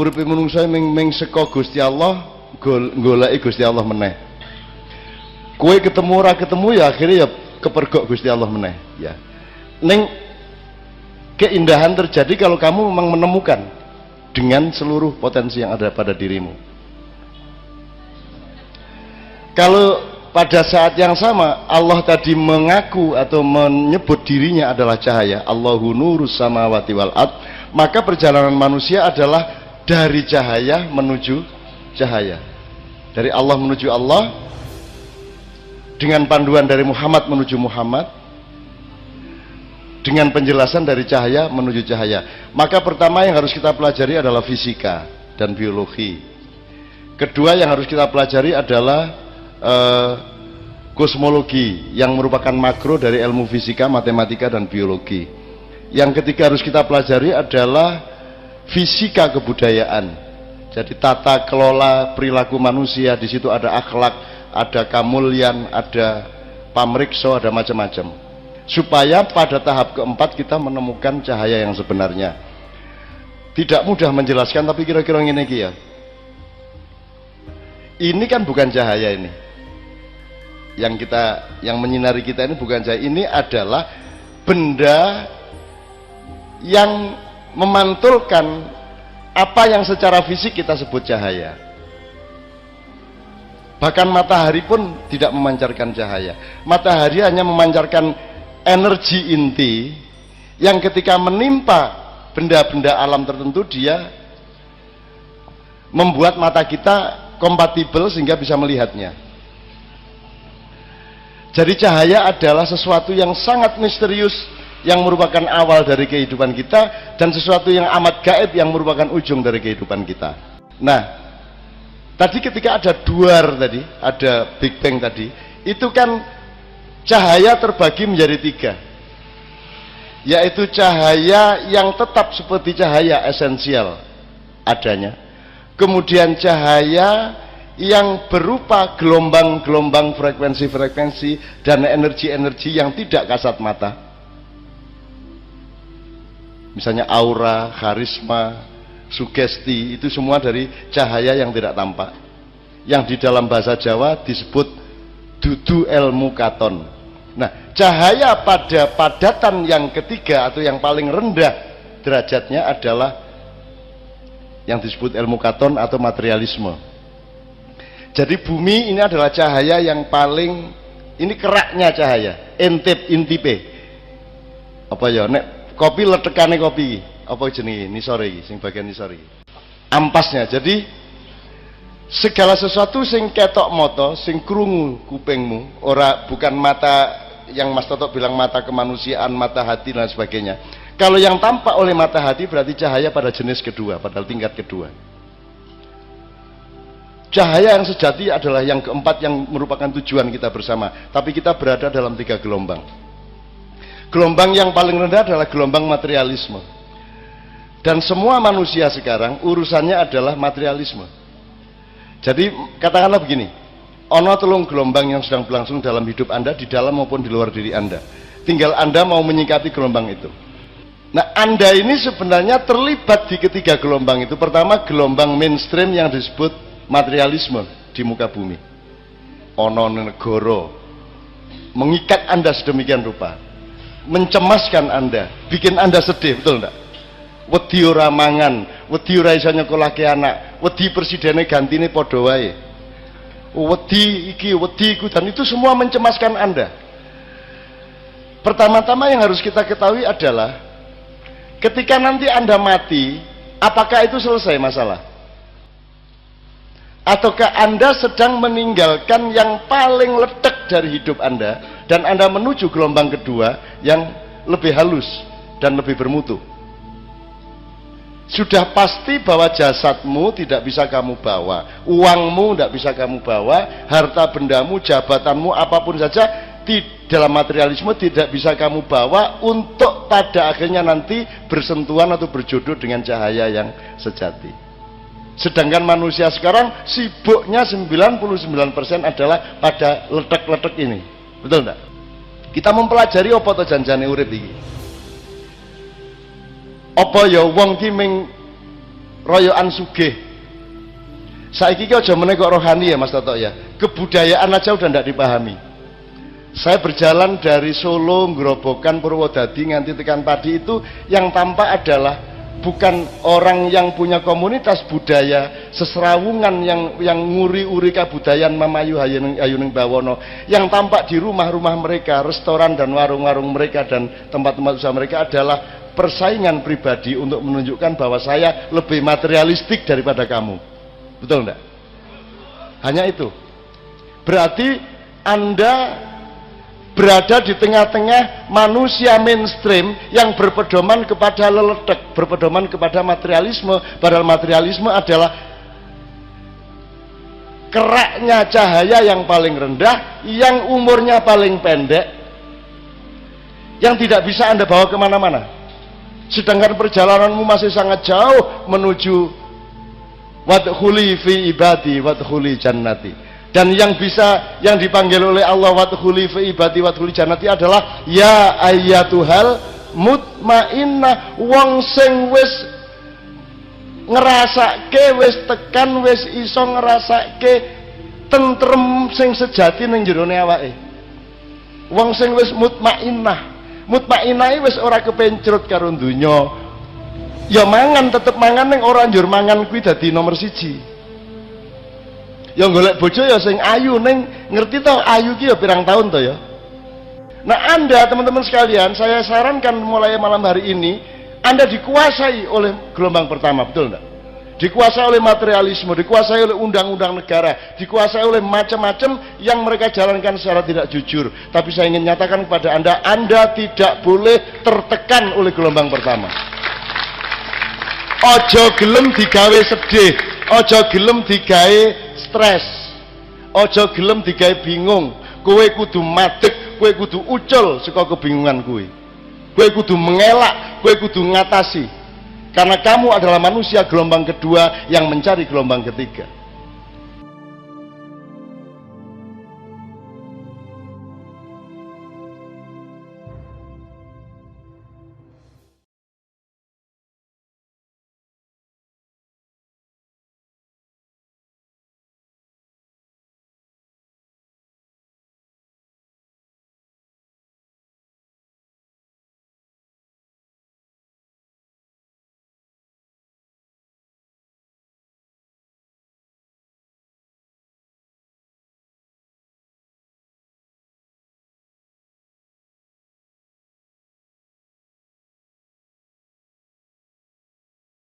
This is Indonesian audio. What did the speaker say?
uripe menungsa ming saka Gusti Allah, goleki Gusti Allah meneh. Kowe ketemu ora ketemu ya akhirnya ya kepergok Gusti Allah meneh, ya. Ning keindahan terjadi kalau kamu memang menemukan dengan seluruh potensi yang ada pada dirimu. Kalau pada saat yang sama Allah tadi mengaku atau menyebut dirinya adalah cahaya, Allahu nurus samawati wal ard, maka perjalanan manusia adalah dari cahaya menuju cahaya, dari Allah menuju Allah, dengan panduan dari Muhammad menuju Muhammad, dengan penjelasan dari cahaya menuju cahaya. Maka pertama yang harus kita pelajari adalah fisika dan biologi. Kedua yang harus kita pelajari adalah kosmologi yang merupakan makro dari ilmu fisika, matematika dan biologi. Yang ketiga harus kita pelajari adalah fisika kebudayaan. Jadi tata kelola perilaku manusia, di situ ada akhlak, ada kamulyan, ada pamrikso, ada macam-macam. Supaya pada tahap keempat kita menemukan cahaya yang sebenarnya. Tidak mudah menjelaskan, tapi kira-kira ini ya. Ini kan bukan cahaya ini. Yang menyinari kita ini bukan cahaya, ini adalah benda yang memantulkan apa yang secara fisik kita sebut cahaya. Bahkan matahari pun tidak memancarkan cahaya. Matahari hanya memancarkan energi inti yang ketika menimpa benda-benda alam tertentu dia membuat mata kita kompatibel sehingga bisa melihatnya. Jadi cahaya adalah sesuatu yang sangat misterius yang merupakan awal dari kehidupan kita, dan sesuatu yang amat gaib yang merupakan ujung dari kehidupan kita. Nah, tadi ketika ada duar tadi, ada Big Bang tadi, itu kan cahaya terbagi menjadi tiga, yaitu cahaya yang tetap seperti cahaya esensial adanya, kemudian cahaya yang berupa gelombang-gelombang, frekuensi-frekuensi dan energi-energi yang tidak kasat mata, misalnya aura, karisma, sugesti, itu semua dari cahaya yang tidak tampak, yang di dalam bahasa Jawa disebut dudu ilmu katon. Nah, cahaya pada padatan yang ketiga atau yang paling rendah derajatnya adalah yang disebut ilmu katon atau materialisme. Jadi bumi ini adalah cahaya yang paling, ini keraknya cahaya, intipe. Apa ya, nek kopi letekane kopi, apa jenenge nisore iki, sing bagian nisore iki. Ampasnya. Jadi segala sesuatu sing ketok moto, sing krungu kupingmu, bukan mata yang Mas Toto bilang mata kemanusiaan, mata hati dan sebagainya. Kalau yang tampak oleh mata hati berarti cahaya pada jenis kedua, pada tingkat kedua. Cahaya yang sejati adalah yang keempat yang merupakan tujuan kita bersama. Tapi kita berada dalam tiga gelombang. Gelombang yang paling rendah adalah gelombang materialisme. Dan semua manusia sekarang urusannya adalah materialisme. Jadi katakanlah begini, ono telung gelombang yang sedang berlangsung dalam hidup Anda, di dalam maupun di luar diri Anda. Tinggal Anda mau menyikapi gelombang itu. Nah, Anda ini sebenarnya terlibat di ketiga gelombang itu. Pertama, gelombang mainstream yang disebut materialisme di muka bumi. Ono negara mengikat Anda sedemikian rupa, mencemaskan Anda, bikin Anda sedih, betul enggak? Wedi ora mangan, wedi ora iso nyekolahke anak, wedi presidennya gantine padha wae. Wedi iki, wedi iku, dan itu semua mencemaskan Anda. Pertama-tama yang harus kita ketahui adalah ketika nanti Anda mati, apakah itu selesai masalah? Ataukah Anda sedang meninggalkan yang paling letek dari hidup Anda dan Anda menuju gelombang kedua yang lebih halus dan lebih bermutu? Sudah pasti bahwa jasadmu tidak bisa kamu bawa, uangmu tidak bisa kamu bawa, harta bendamu, jabatanmu, apapun saja di dalam materialisme tidak bisa kamu bawa untuk pada akhirnya nanti bersentuhan atau berjodoh dengan cahaya yang sejati. Sedangkan manusia sekarang sibuknya 99% adalah pada letek-letek ini. Betul enggak? Kita mempelajari apa to janjane urip iki? Apa ya wong ki royoan sugih. Saiki ki aja meneh kok rohani ya Mas Toto ya. Kebudayaan aja udah ndak dipahami. Saya berjalan dari Solo, Grobogan, Purwodadi nganti tekan Padi, itu yang tampak adalah bukan orang yang punya komunitas budaya seserawungan yang nguri-uri kabudayaan mamayu hayuning bawono. Yang tampak di rumah-rumah mereka, restoran dan warung-warung mereka dan tempat-tempat usaha mereka adalah persaingan pribadi untuk menunjukkan bahwa saya lebih materialistik daripada kamu. Betul enggak? Hanya itu. Berarti Anda berada di tengah-tengah manusia mainstream yang berpedoman kepada leledek, berpedoman kepada materialisme, padahal materialisme adalah keraknya cahaya yang paling rendah, yang umurnya paling pendek, yang tidak bisa Anda bawa kemana-mana. Sedangkan perjalananmu masih sangat jauh menuju wadkhuli fi ibadi wadkhuli jannati. Dan yang dipanggil oleh Allah wadkhuli fi ibadi wadkhuli jannati adalah ya ayyatuhal mutmainnah, wong sing wis ngrasake, wis tekan, wis iso ngrasake tentrem sing sejati ning jerone awake. Wong sing wis mutmainnah. Mutmainnah wis ora kepencrut karo donya. Ya mangan tetep mangan ning ora njur mangan kuwi dadi nomor siji. Ya golek bojo ya sing ayu, ning ngerti toh ayu ki ya pirang tahun toh ya. Nah Anda teman-teman sekalian, saya sarankan mulai malam hari ini Anda dikuasai oleh gelombang pertama, betul enggak? Dikuasai oleh materialisme, dikuasai oleh undang-undang negara, dikuasai oleh macam-macam yang mereka jalankan secara tidak jujur. Tapi saya ingin nyatakan kepada Anda tidak boleh tertekan oleh gelombang pertama. Ojo gelem digawe sedih, ojo gelem digawe stres, ojo gelem digawe bingung. Kowe kudu madeg, kowe kudu ucul saka kebingungan kowe. Kowe kudu mengelak, kowe kudu ngatasi. Karena kamu adalah manusia gelombang kedua yang mencari gelombang ketiga.